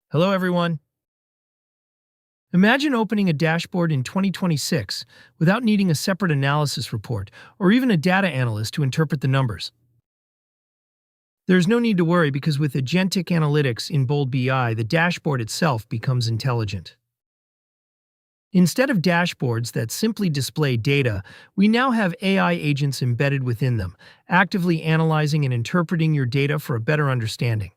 Hello, everyone. Imagine opening a dashboard in 2026 without needing a separate analysis report or even a data analyst to interpret the numbers. There's no need to worry because with Agentic analytics in Bold BI, the dashboard itself becomes intelligent. Instead of dashboards that simply display data, we now have AI agents embedded within them, actively analyzing and interpreting your data for a better understanding.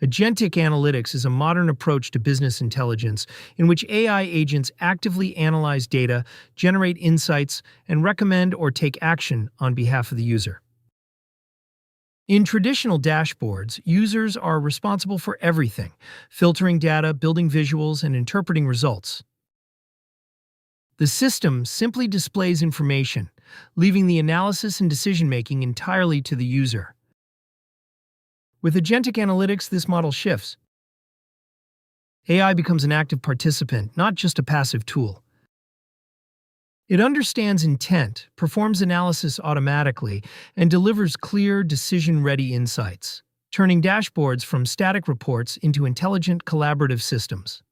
Agentic analytics is a modern approach to business intelligence in which AI agents actively analyze data, generate insights, and recommend or take action on behalf of the user. In traditional dashboards, users are responsible for everything, filtering data, building visuals, and interpreting results. The system simply displays information, leaving the analysis and decision-making entirely to the user. With Agentic analytics, this model shifts. AI becomes an active participant, not just a passive tool. It understands intent, performs analysis automatically, and delivers clear, decision-ready insights, turning dashboards from static reports into intelligent, collaborative systems.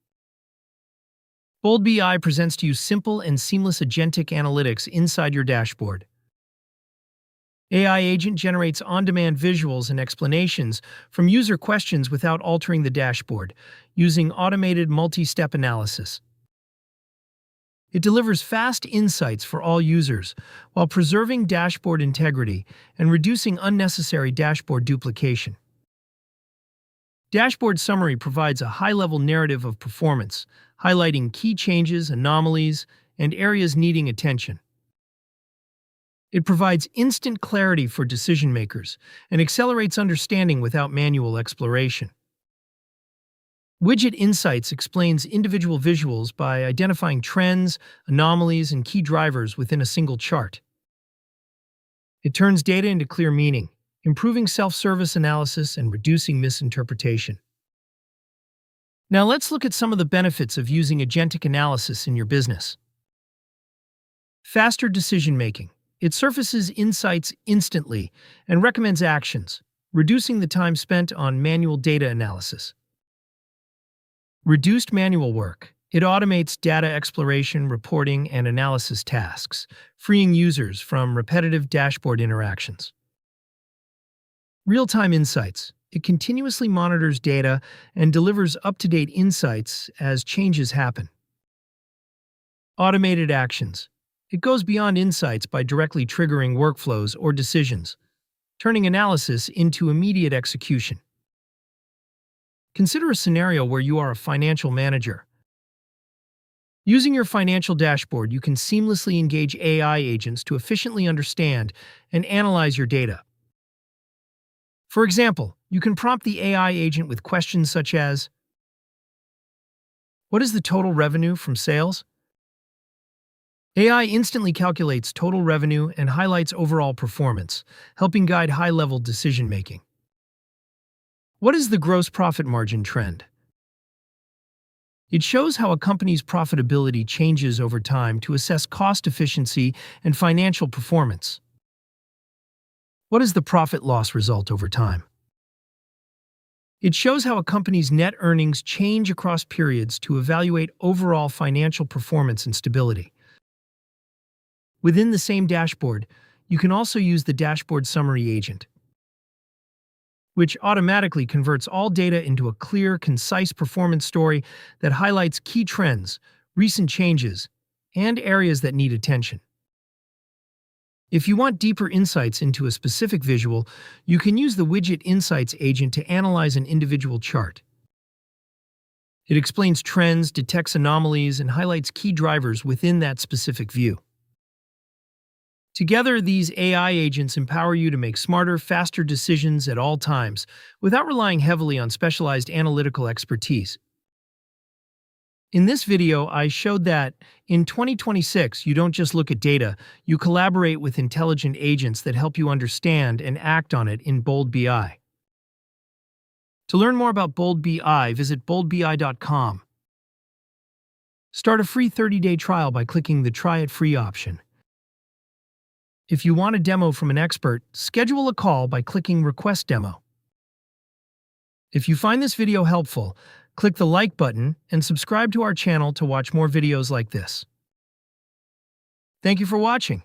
Bold BI presents to you simple and seamless Agentic analytics inside your dashboard. AI Agent generates on-demand visuals and explanations from user questions without altering the dashboard, using automated multi-step analysis. It delivers fast insights for all users, while preserving dashboard integrity and reducing unnecessary dashboard duplication. Dashboard Summary provides a high-level narrative of performance, highlighting key changes, anomalies, and areas needing attention. It provides instant clarity for decision-makers and accelerates understanding without manual exploration. Widget Insights explains individual visuals by identifying trends, anomalies, and key drivers within a single chart. It turns data into clear meaning, improving self-service analysis and reducing misinterpretation. Now let's look at some of the benefits of using agentic analysis in your business. Faster decision-making. It surfaces insights instantly and recommends actions, reducing the time spent on manual data analysis. Reduced manual work. It automates data exploration, reporting, and analysis tasks, freeing users from repetitive dashboard interactions. Real-time insights. It continuously monitors data and delivers up-to-date insights as changes happen. Automated actions. It goes beyond insights by directly triggering workflows or decisions, turning analysis into immediate execution. Consider a scenario where you are a financial manager. Using your financial dashboard, you can seamlessly engage AI agents to efficiently understand and analyze your data. For example, you can prompt the AI agent with questions such as, "What is the total revenue from sales?" AI instantly calculates total revenue and highlights overall performance, helping guide high-level decision-making. What is the gross profit margin trend? It shows how a company's profitability changes over time to assess cost efficiency and financial performance. What is the profit-loss result over time? It shows how a company's net earnings change across periods to evaluate overall financial performance and stability. Within the same dashboard, you can also use the Dashboard Summary agent, which automatically converts all data into a clear, concise performance story that highlights key trends, recent changes, and areas that need attention. If you want deeper insights into a specific visual, you can use the Widget Insights agent to analyze an individual chart. It explains trends, detects anomalies, and highlights key drivers within that specific view. Together, these AI agents empower you to make smarter, faster decisions at all times, without relying heavily on specialized analytical expertise. In this video, I showed that in 2026, you don't just look at data, you collaborate with intelligent agents that help you understand and act on it in Bold BI. To learn more about Bold BI, visit boldbi.com. Start a free 30-day trial by clicking the Try It Free option. If you want a demo from an expert, schedule a call by clicking Request Demo. If you find this video helpful, click the like button and subscribe to our channel to watch more videos like this. Thank you for watching.